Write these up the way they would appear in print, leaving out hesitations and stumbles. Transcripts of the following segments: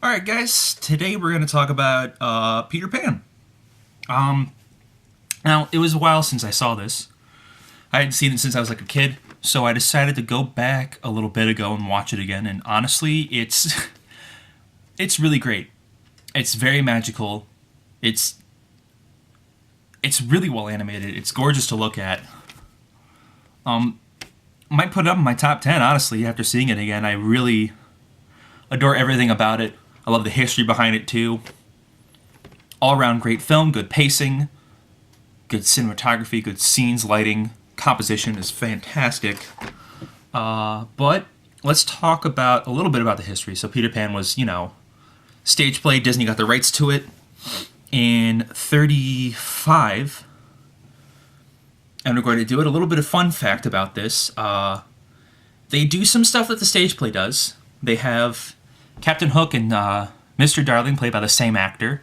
All right, guys. Today we're going to talk about Peter Pan. Now it was a while since I saw this. I hadn't seen it since I was like a kid, so I decided to go back a little bit ago and watch it again. And honestly, it's it's really great. It's very magical. It's it's really well animated. It's gorgeous to look at. Might put it up in my top 10. Honestly, after seeing it again, I really adore everything about it. I love the history behind it too. All around great film, good pacing, good cinematography, good scenes, lighting, composition is fantastic. But let's talk about a little bit about the history. So Peter Pan was, stage play. Disney got the rights to it in 35. And we're going to do it. A little bit of fun fact about this. They do some stuff that the stage play does. They have Captain Hook and Mr. Darling played by the same actor.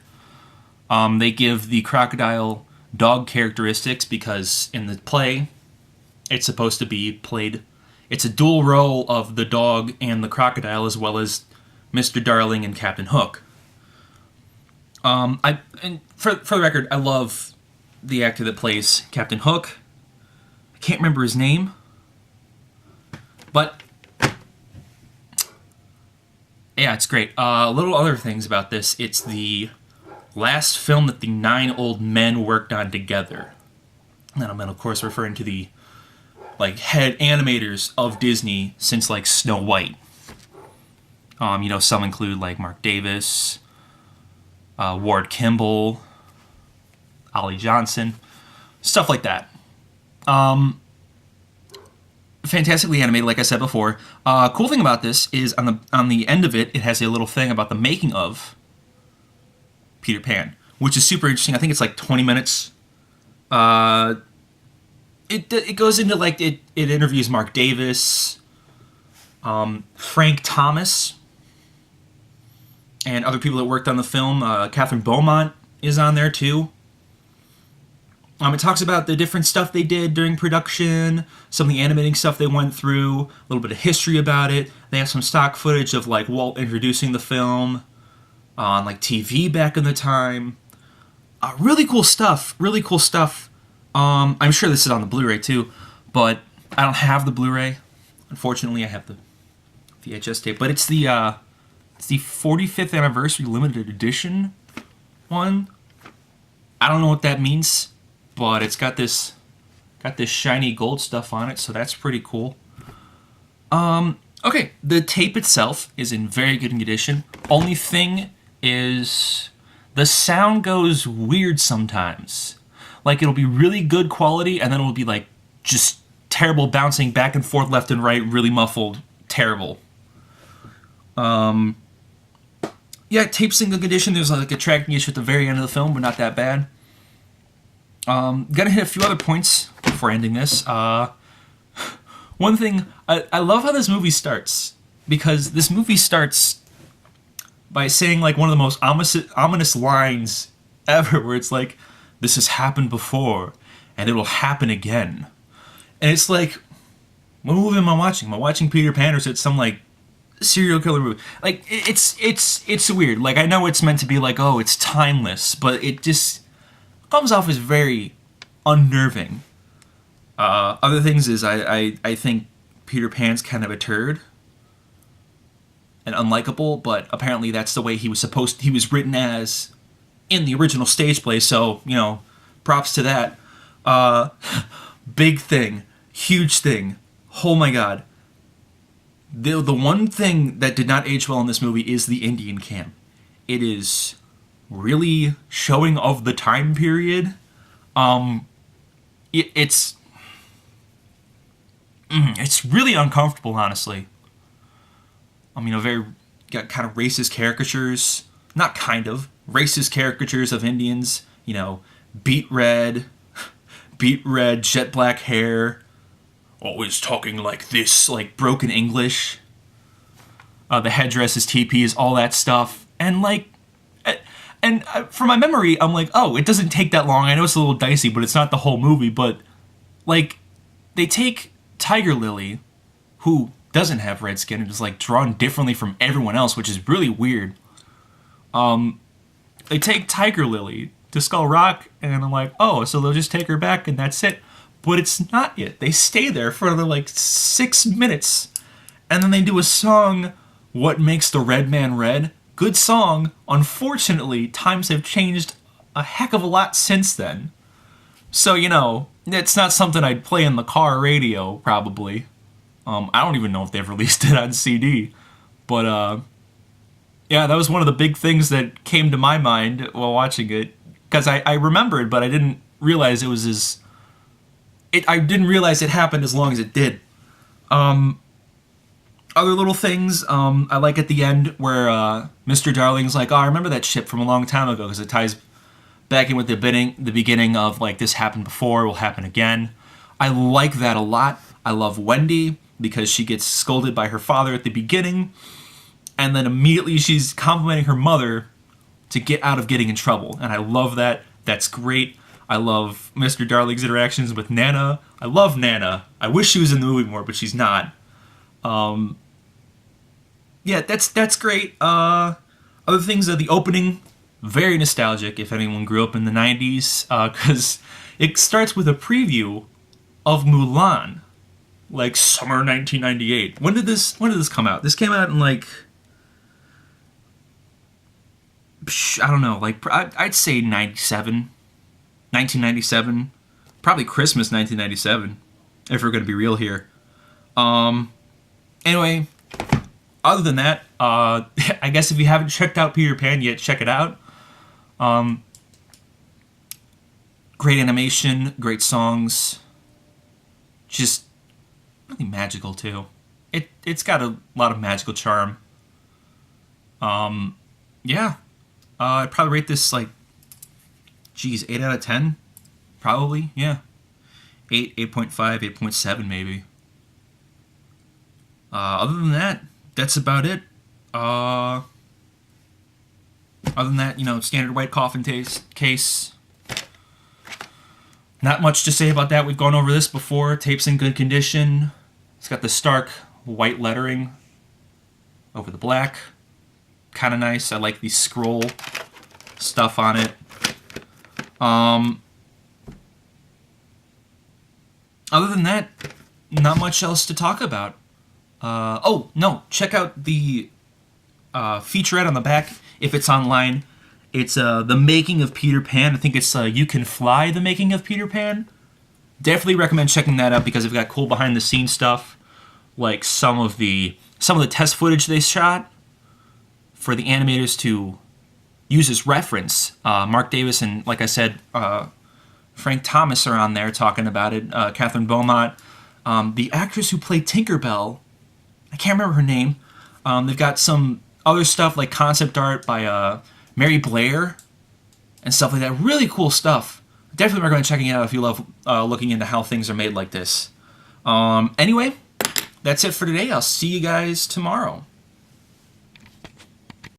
They give the crocodile dog characteristics because in the play, it's supposed to be played. It's a dual role of the dog and the crocodile as well as Mr. Darling and Captain Hook. For the record, I love the actor that plays Captain Hook. I can't remember his name, but yeah, it's great. Little other things about this. It's the last film that the 9 old men worked on together. And I'm, of course, referring to the head animators of Disney since Snow White. Some include Mark Davis, Ward Kimball, Ollie Johnson, stuff like that. Fantastically animated, like I said before. Cool thing about this is on the end of it, it has a little thing about the making of Peter Pan, which is super interesting. I think it's 20 minutes. It goes into it interviews Mark Davis, Frank Thomas, and other people that worked on the film. Catherine Beaumont is on there too. It talks about the different stuff they did during production, some of the animating stuff they went through, a little bit of history about it. They have some stock footage of Walt introducing the film on TV back in the time. Really cool stuff. Really cool stuff. I'm sure this is on the Blu-ray too, but I don't have the Blu-ray. Unfortunately, I have the VHS tape. But it's the 45th anniversary limited edition one. I don't know what that means, but it's got this shiny gold stuff on it, so that's pretty cool. Okay, the tape itself is in very good condition. Only thing is the sound goes weird sometimes. It'll be really good quality, and then it'll be just terrible, bouncing back and forth, left and right, really muffled, terrible. Yeah, tape's in good condition. There's a tracking issue at the very end of the film, but not that bad. Gonna hit a few other points before ending this. One thing, I love how this movie starts, because this movie starts by saying one of the most ominous lines ever, where it's this has happened before, and it will happen again. And it's what movie am I watching? Am I watching Peter Pan, or is it some serial killer movie? It's weird. I know it's meant to be oh, it's timeless, but it just comes off as very unnerving. Other things is I think Peter Pan's kind of a turd and unlikable, but apparently that's the way he was written as in the original stage play, so, props to that. Big thing, huge thing, oh my god. The one thing that did not age well in this movie is the Indian camp. It is really showing of the time period. It's really uncomfortable, honestly. Very got kind of racist caricatures, not kind of racist caricatures of Indians. Beet red, jet black hair, always talking like this, broken English. The headdresses, teepees, all that stuff, and from my memory, I'm oh, it doesn't take that long. I know it's a little dicey, but it's not the whole movie. But they take Tiger Lily, who doesn't have red skin and is drawn differently from everyone else, which is really weird. They take Tiger Lily to Skull Rock, and I'm like, oh, so they'll just take her back and that's it. But it's not it. They stay there for another like 6 minutes, and then they do a song, What Makes the Red Man Red? Good song. Unfortunately, times have changed a heck of a lot since then. So, it's not something I'd play in the car radio, probably. I don't even know if they've released it on CD. But, yeah, that was one of the big things that came to my mind while watching it. Because I remembered, but I didn't realize it was as... I didn't realize it happened as long as it did. Other little things, I like at the end where Mr. Darling's like, oh, I remember that ship from a long time ago, because it ties back in with the beginning of, like, this happened before, will happen again. I like that a lot. I love Wendy, because she gets scolded by her father at the beginning, and then immediately she's complimenting her mother to get out of getting in trouble. And I love that. That's great. I love Mr. Darling's interactions with Nana. I love Nana. I wish she was in the movie more, but she's not. Yeah, that's great. Other things are the opening, very nostalgic if anyone grew up in the 90s, because it starts with a preview of Mulan, like summer 1998. When did this come out? This came out in like, I don't know, like I'd say 1997, probably Christmas 1997, if we're going to be real here. Anyway, other than that, I guess if you haven't checked out Peter Pan yet, check it out. Great animation, great songs, just really magical too. It's got a lot of magical charm. Yeah, I'd probably rate this like, 8 out of 10, probably. Yeah, 8, 8.5, 8.7 maybe. Other than that, that's about it. Other than that, standard white coffin case. Not much to say about that. We've gone over this before. Tape's in good condition. It's got the stark white lettering over the black. Kind of nice. I like the scroll stuff on it. Other than that, not much else to talk about. Oh, no, check out the featurette on the back if it's online. It's The Making of Peter Pan. I think it's You Can Fly, The Making of Peter Pan. Definitely recommend checking that out because they've got cool behind-the-scenes stuff, like some of the test footage they shot for the animators to use as reference. Mark Davis and, like I said, Frank Thomas are on there talking about it. Catherine Beaumont. The actress who played Tinkerbell, I can't remember her name. They've got some other stuff like concept art by Mary Blair and stuff like that. Really cool stuff. Definitely recommend checking it out if you love looking into how things are made like this. Anyway, that's it for today. I'll see you guys tomorrow.